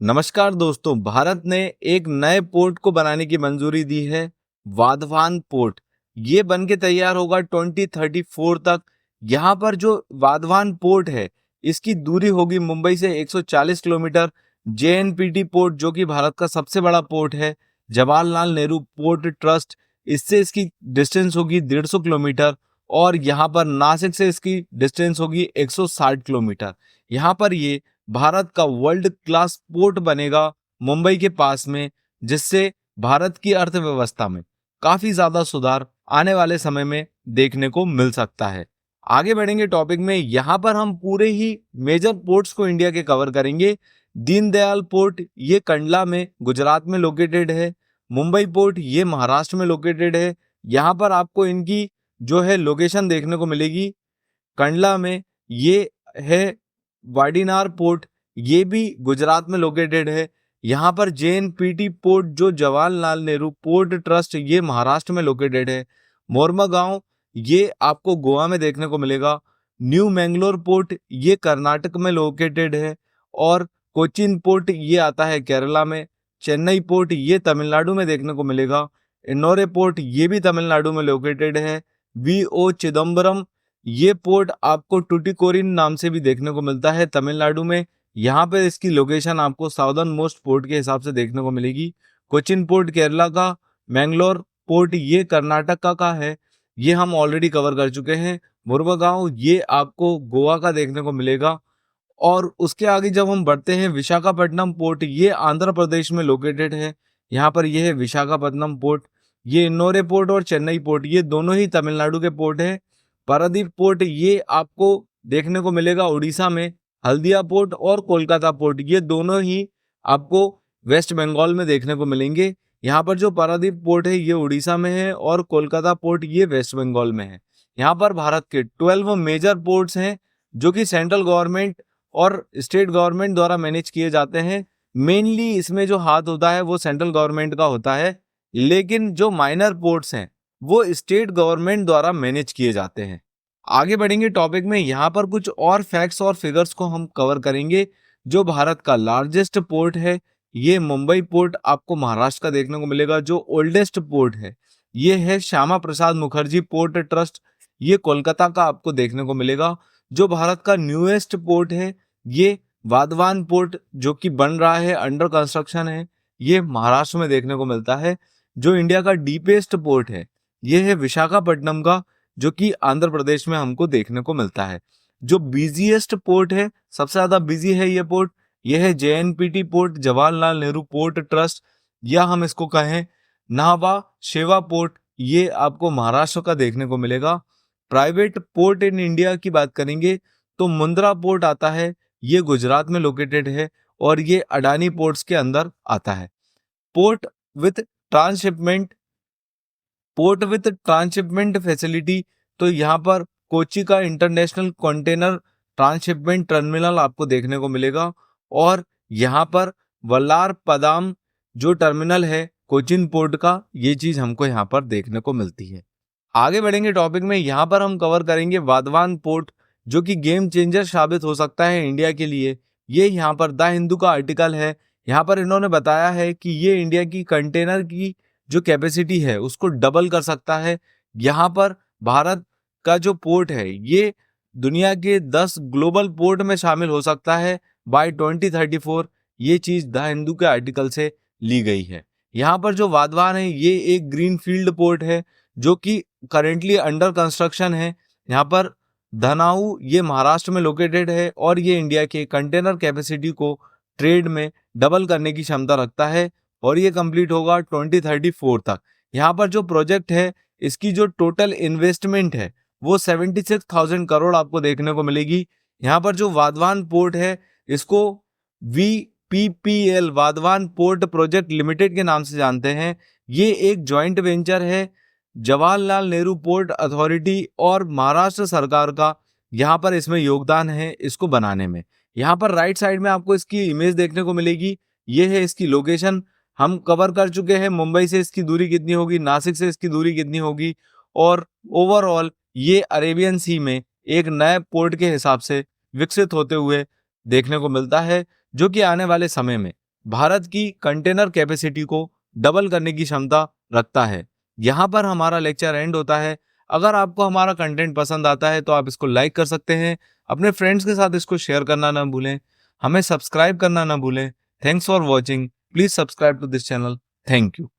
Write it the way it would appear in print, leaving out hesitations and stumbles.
नमस्कार दोस्तों, भारत ने एक नए पोर्ट को बनाने की मंजूरी दी है, वाधवान पोर्ट। ये बन के तैयार होगा 2034 तक। यहाँ पर जो वाधवान पोर्ट है, इसकी दूरी होगी मुंबई से 140 किलोमीटर। जेएनपीटी पोर्ट जो कि भारत का सबसे बड़ा पोर्ट है, जवाहरलाल नेहरू पोर्ट ट्रस्ट, इससे इसकी डिस्टेंस होगी 150 किलोमीटर। और यहाँ पर नासिक से इसकी डिस्टेंस होगी 160 किलोमीटर। यहाँ पर ये भारत का वर्ल्ड क्लास पोर्ट बनेगा मुंबई के पास में, जिससे भारत की अर्थव्यवस्था में काफी ज्यादा सुधार आने वाले समय में देखने को मिल सकता है। आगे बढ़ेंगे टॉपिक में। यहाँ पर हम पूरे ही मेजर पोर्ट्स को इंडिया के कवर करेंगे। दीनदयाल पोर्ट ये कंडला में गुजरात में लोकेटेड है। मुंबई पोर्ट ये महाराष्ट्र में लोकेटेड है। यहाँ पर आपको इनकी जो है लोकेशन देखने को मिलेगी। कंडला में ये है वाडीनार पोर्ट, ये भी गुजरात में लोकेटेड है। यहाँ पर जेएनपीटी पोर्ट जो जवाहरलाल नेहरू पोर्ट ट्रस्ट, ये महाराष्ट्र में लोकेटेड है। मोरमागांव ये आपको गोवा में देखने को मिलेगा। न्यू मैंगलोर पोर्ट ये कर्नाटक में लोकेटेड है। और कोचीन पोर्ट ये आता है केरला में। चेन्नई पोर्ट ये तमिलनाडु में देखने को मिलेगा। इन्नोरे पोर्ट ये भी तमिलनाडु में लोकेटेड है। वीओ चिदम्बरम ये पोर्ट आपको टुटिकोरिन नाम से भी देखने को मिलता है तमिलनाडु में। यहाँ पे इसकी लोकेशन आपको साउदर्न मोस्ट पोर्ट के हिसाब से देखने को मिलेगी। कोचिन पोर्ट केरला का, मैंगलोर पोर्ट ये कर्नाटक का है, ये हम ऑलरेडी कवर कर चुके हैं। मुरमुगांव ये आपको गोवा का देखने को मिलेगा। और उसके आगे जब हम बढ़ते हैं, विशाखापट्टनम पोर्ट ये आंध्र प्रदेश में लोकेटेड है। यहाँ पर यह है विशाखापट्टनम पोर्ट। ये इन्नोरे पोर्ट और चेन्नई पोर्ट ये दोनों ही तमिलनाडु के पोर्ट है। पारादीप पोर्ट ये आपको देखने को मिलेगा उड़ीसा में। हल्दिया पोर्ट और कोलकाता पोर्ट ये दोनों ही आपको वेस्ट बंगाल में देखने को मिलेंगे। यहाँ पर जो पारादीप पोर्ट है ये उड़ीसा में है और कोलकाता पोर्ट ये वेस्ट बंगाल में है। यहाँ पर भारत के 12 मेजर पोर्ट्स हैं जो कि सेंट्रल गवर्नमेंट और स्टेट गवर्नमेंट द्वारा मैनेज किए जाते हैं। मेनली इसमें जो हाथ होता है वो सेंट्रल गवर्नमेंट का होता है, लेकिन जो माइनर पोर्ट्स हैं वो स्टेट गवर्नमेंट द्वारा मैनेज किए जाते हैं। आगे बढ़ेंगे टॉपिक में। यहाँ पर कुछ और फैक्ट्स और फिगर्स को हम कवर करेंगे। जो भारत का लार्जेस्ट पोर्ट है ये मुंबई पोर्ट आपको महाराष्ट्र का देखने को मिलेगा। जो ओल्डेस्ट पोर्ट है ये है श्यामा प्रसाद मुखर्जी पोर्ट ट्रस्ट, ये कोलकाता का आपको देखने को मिलेगा। जो भारत का न्यूएस्ट पोर्ट है ये वाधवान पोर्ट जो कि बन रहा है, अंडर कंस्ट्रक्शन है, ये महाराष्ट्र में देखने को मिलता है। जो इंडिया का डीपेस्ट पोर्ट है ये है विशाखापट्टनम का, जो कि आंध्र प्रदेश में हमको देखने को मिलता है। जो बिजीएस्ट पोर्ट है, सबसे ज्यादा बिजी है ये पोर्ट, ये है JNPT port Jawaharlal Nehru port trust, या हम इसको कहें नाहवा शेवा पोर्ट, ये आपको महाराष्ट्र का देखने को मिलेगा। प्राइवेट पोर्ट इन इंडिया की बात करेंगे तो मुंद्रा पोर्ट आता है, ये गुजरात में लोकेटेड है और ये अडानी पोर्ट्स के अंदर आता है। पोर्ट विथ ट्रांसशिपमेंट फैसिलिटी, तो यहाँ पर कोची का इंटरनेशनल कंटेनर ट्रांसशिपमेंट टर्मिनल आपको देखने को मिलेगा। और यहाँ पर वल्लार पदाम जो टर्मिनल है कोचिन पोर्ट का, ये चीज हमको यहाँ पर देखने को मिलती है। आगे बढ़ेंगे टॉपिक में। यहाँ पर हम कवर करेंगे वाधवान पोर्ट जो कि गेम चेंजर साबित हो सकता है इंडिया के लिए। ये यहाँ पर द हिंदू का आर्टिकल है। यहाँ पर इन्होंने बताया है कि ये इंडिया की कंटेनर की जो कैपेसिटी है उसको डबल कर सकता है। यहाँ पर भारत का जो पोर्ट है ये दुनिया के 10 ग्लोबल पोर्ट में शामिल हो सकता है बाय 2034। ये चीज द हिंदू के आर्टिकल से ली गई है। यहाँ पर जो वाधवान है ये एक ग्रीन फील्ड पोर्ट है जो कि करेंटली अंडर कंस्ट्रक्शन है। यहाँ पर धनाऊ ये महाराष्ट्र में लोकेटेड है और ये इंडिया के कंटेनर कैपेसिटी को ट्रेड में डबल करने की क्षमता रखता है और ये कंप्लीट होगा 2034 तक। यहाँ पर जो प्रोजेक्ट है इसकी जो टोटल इन्वेस्टमेंट है वो 76,000 करोड़ आपको देखने को मिलेगी। यहाँ पर जो वाधवान पोर्ट है इसको VPPL Vadhavan port project limited के नाम से जानते हैं। ये एक जॉइंट वेंचर है जवाहरलाल नेहरू पोर्ट अथॉरिटी और महाराष्ट्र सरकार का। यहाँ पर इसमें योगदान है इसको बनाने में। यहाँ पर राइट साइड में आपको इसकी इमेज देखने को मिलेगी। ये है इसकी लोकेशन, हम कवर कर चुके हैं। मुंबई से इसकी दूरी कितनी होगी, नासिक से इसकी दूरी कितनी होगी, और ओवरऑल ये अरेबियन सी में एक नए पोर्ट के हिसाब से विकसित होते हुए देखने को मिलता है, जो कि आने वाले समय में भारत की कंटेनर कैपेसिटी को डबल करने की क्षमता रखता है। यहाँ पर हमारा लेक्चर एंड होता है। अगर आपको हमारा कंटेंट पसंद आता है तो आप इसको लाइक कर सकते हैं, अपने फ्रेंड्स के साथ इसको शेयर करना ना भूलें, हमें सब्सक्राइब करना ना भूलें। Thanks for watching, please subscribe to this channel. Thank you.